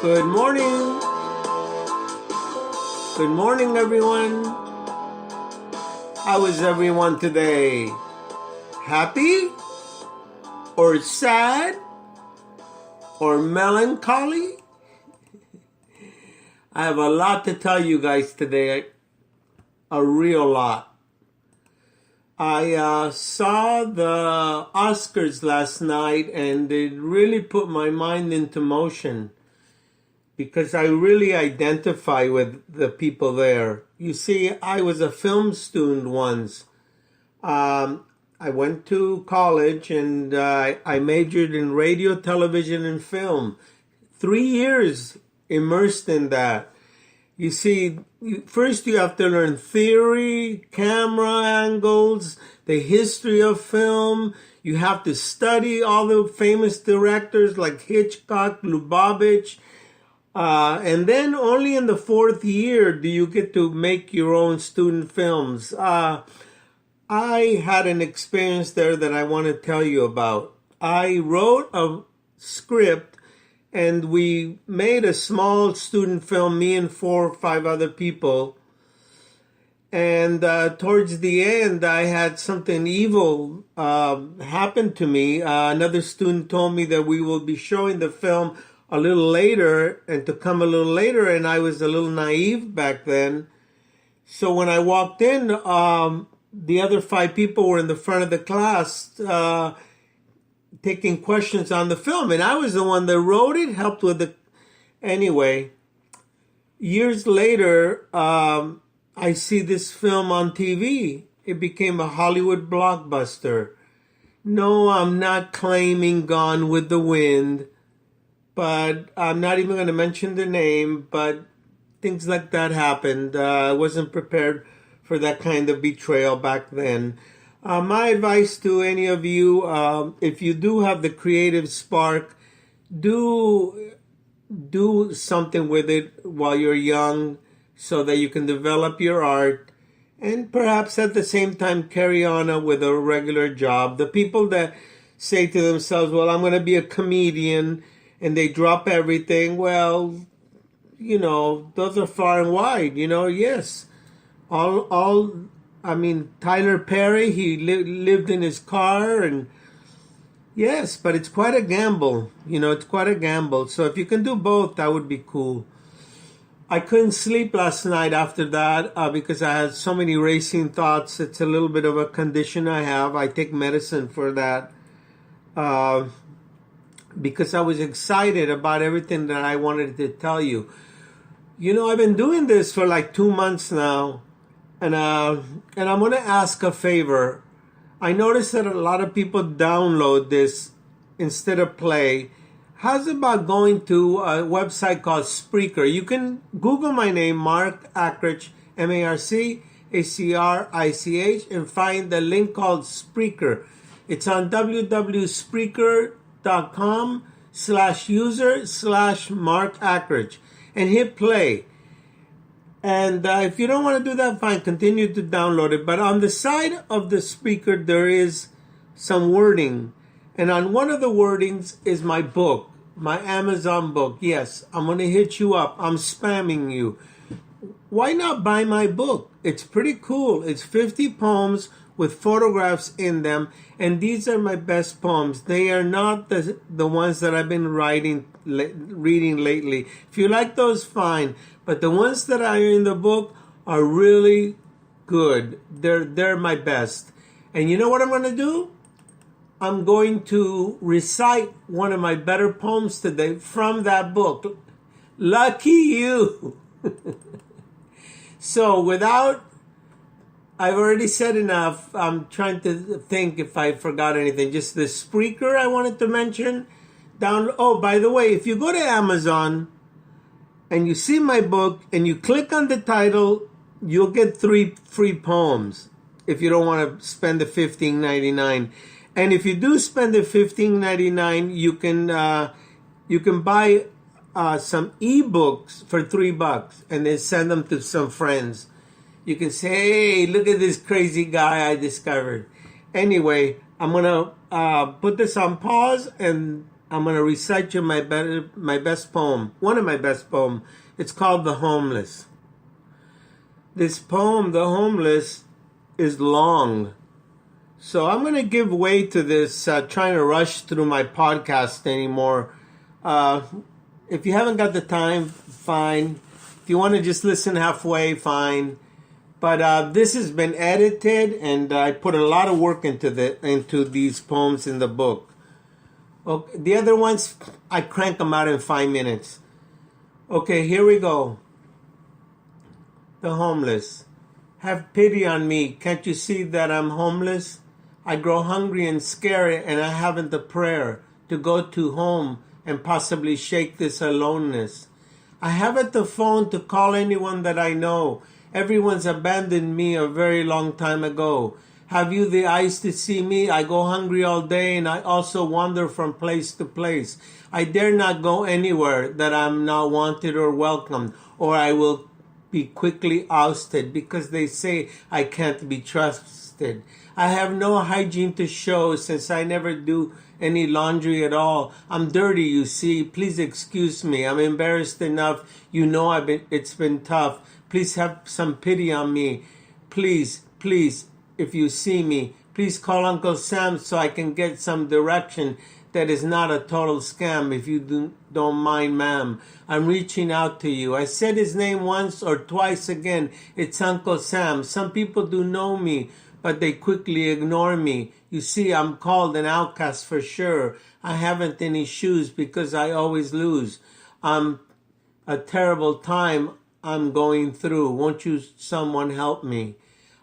Good morning. Good morning, everyone. How is everyone today? Happy? Or sad? Or melancholy? I have a lot to tell you guys today. A real lot. I saw the Oscars last night and it really put my mind into motion because I really identify with the people there. You see, I was a film student once. I went to college and I majored in radio, television, and film. 3 years immersed in that. You see, first you have to learn theory, camera angles, the history of film. You have to study all the famous directors like Hitchcock, Lubavitch. And then only in the 4th year do you get to make your own student films. I had an experience there that I want to tell you about. I wrote a script and we made a small student film, me and 4 or 5 other people. And towards the end, I had something evil happen to me. Another student told me that we will be showing the film a little later and to come a little later. And I was a little naive back then. So when I walked in, the other 5 people were in the front of the class taking questions on the film. And I was the one that wrote it, helped with it. Anyway, years later, I see this film on TV. It became a Hollywood blockbuster. No, I'm not claiming Gone with the Wind, but I'm not even going to mention the name, but things like that happened. I wasn't prepared for that kind of betrayal back then. My advice to any of you, if you do have the creative spark, do something with it while you're young so that you can develop your art and perhaps at the same time carry on with a regular job. The people that say to themselves, well, I'm going to be a comedian, and they drop everything, well, those are far and wide, yes. Tyler Perry, he lived in his car, and yes, but it's quite a gamble. It's quite a gamble. So if you can do both, that would be cool. I couldn't sleep last night after that because I had so many racing thoughts. It's a little bit of a condition I have. I take medicine for that because I was excited about everything that I wanted to tell you. I've been doing this for like 2 months now. And I'm going to ask a favor. I noticed that a lot of people download this instead of play. How's about going to a website called Spreaker? You can Google my name, Mark Ackrich, MarcAcrich, and find the link called Spreaker. It's on www.spreaker.com/user/Mark Ackrich. And hit play. And if you don't want to do that, fine, continue to download it. But on the side of the Spreaker, there is some wording. And on one of the wordings is my book, my Amazon book. Yes, I'm going to hit you up. I'm spamming you. Why not buy my book? It's pretty cool. It's 50 poems with photographs in them. And these are my best poems. They are not the ones that I've been reading lately. If you like those, fine. But the ones that are in the book are really good. They're my best. And you know what I'm going to do? I'm going to recite one of my better poems today from that book. Lucky you. So I've already said enough. I'm trying to think if I forgot anything. Just the Spreaker I wanted to mention. Oh, by the way, if you go to Amazon and you see my book and you click on the title, you'll get 3 free poems if you don't want to spend the $15.99. And if you do spend the $15.99, you can buy some ebooks for $3 and then send them to some friends. You can say, hey, look at this crazy guy I discovered. Anyway, I'm going to put this on pause and I'm going to recite you my best poem, one of my best poems. It's called The Homeless. This poem, The Homeless, is long. So I'm going to give way to this trying to rush through my podcast anymore. If you haven't got the time, fine. If you want to just listen halfway, fine. But this has been edited, and I put a lot of work into these poems in the book. Okay, the other ones, I crank them out in 5 minutes. Okay, here we go. The Homeless. Have pity on me. Can't you see that I'm homeless? I grow hungry and scared, and I haven't the prayer to go to home and possibly shake this aloneness. I haven't the phone to call anyone that I know. Everyone's abandoned me a very long time ago. Have you the eyes to see me? I go hungry all day, and I also wander from place to place. I dare not go anywhere that I'm not wanted or welcomed, or I will be quickly ousted, because they say I can't be trusted. I have no hygiene to show, since I never do any laundry at all. I'm dirty, you see. Please excuse me. I'm embarrassed enough. You know it's been tough. Please have some pity on me. Please, if you see me, please call Uncle Sam so I can get some direction that is not a total scam, if you don't mind, ma'am. I'm reaching out to you. I said his name once or twice again. It's Uncle Sam. Some people do know me, but they quickly ignore me. You see, I'm called an outcast for sure. I haven't any shoes because I always lose. I'm a terrible time I'm going through. Won't you someone help me?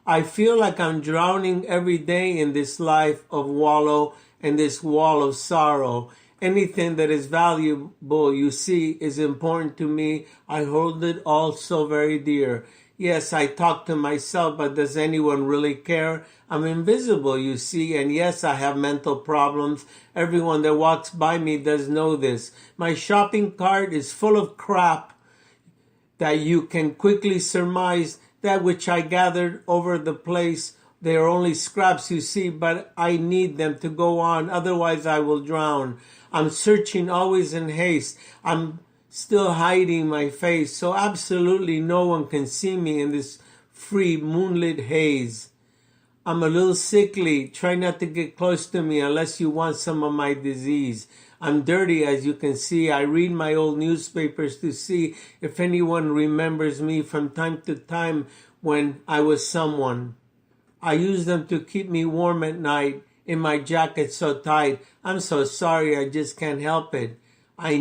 I feel like I'm drowning every day in this life of wallow and this wall of sorrow. Anything that is valuable, you see, is important to me. I hold it all so very dear. Yes, I talk to myself, but does anyone really care? I'm invisible, you see, and yes, I have mental problems. Everyone that walks by me does know this. My shopping cart is full of crap that you can quickly surmise. That which I gathered over the place, they are only scraps, you see, but I need them to go on, otherwise I will drown. I'm searching always in haste. I'm still hiding my face, so absolutely no one can see me in this free moonlit haze. I'm a little sickly. Try not to get close to me unless you want some of my disease. I'm dirty, as you can see. I read my old newspapers to see if anyone remembers me from time to time when I was someone. I use them to keep me warm at night in my jacket so tight. I'm so sorry, I just can't help it. I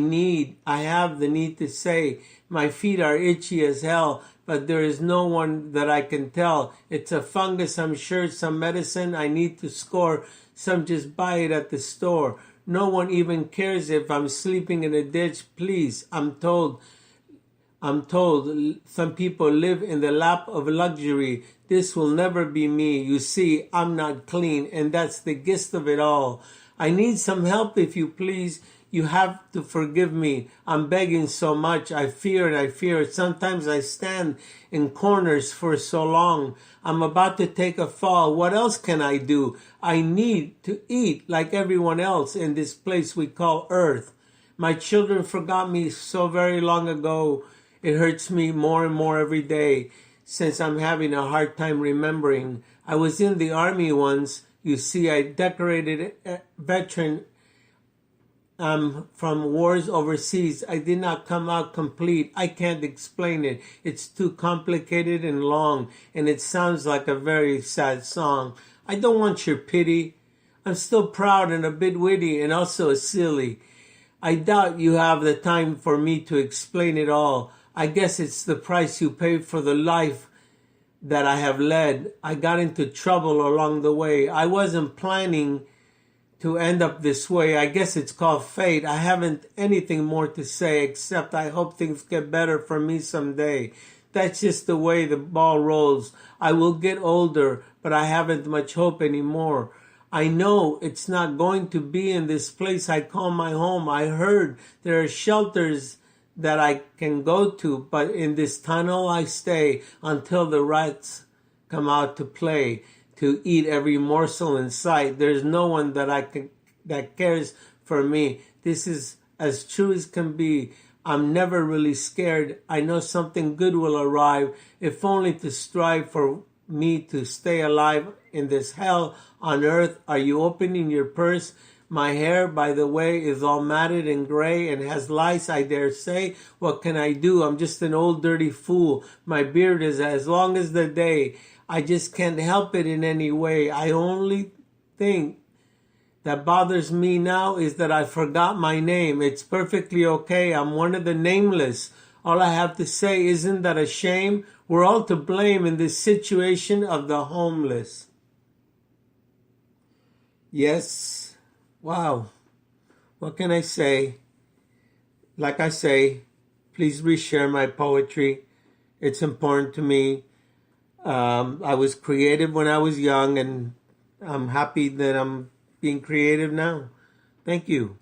have the need to say, my feet are itchy as hell, but there is no one that I can tell. It's a fungus, I'm sure, some medicine I need to score. Some just buy it at the store. No one even cares if I'm sleeping in a ditch. Please, I'm told some people live in the lap of luxury. This will never be me. You see, I'm not clean, and that's the gist of it all. I need some help, if you please. You have to forgive me. I'm begging so much. I fear it. Sometimes I stand in corners for so long. I'm about to take a fall. What else can I do? I need to eat like everyone else in this place we call Earth. My children forgot me so very long ago. It hurts me more and more every day, since I'm having a hard time remembering. I was in the army once. You see, I decorated a veteran from wars overseas. I did not come out complete. I can't explain it. It's too complicated and long, and it sounds like a very sad song. I don't want your pity. I'm still proud and a bit witty and also silly. I doubt you have the time for me to explain it all. I guess it's the price you pay for the life that I have led. I got into trouble along the way. I wasn't planning to end up this way. I guess it's called fate. I haven't anything more to say except I hope things get better for me someday. That's just the way the ball rolls. I will get older, but I haven't much hope anymore. I know it's not going to be in this place I call my home. I heard there are shelters that I can go to, but in this tunnel I stay until the rats come out to play, to eat every morsel in sight. There's no one that cares for me. This is as true as can be. I'm never really scared. I know something good will arrive, if only to strive for me to stay alive in this hell on earth. Are you opening your purse? My hair, by the way, is all matted and gray and has lice, I dare say. What can I do? I'm just an old dirty fool. My beard is as long as the day. I just can't help it in any way. I only think that bothers me now is that I forgot my name. It's perfectly okay. I'm one of the nameless. All I have to say, isn't that a shame? We're all to blame in this situation of the homeless. Yes. Wow. What can I say? Like I say, please reshare my poetry. It's important to me. I was creative when I was young, and I'm happy that I'm being creative now. Thank you.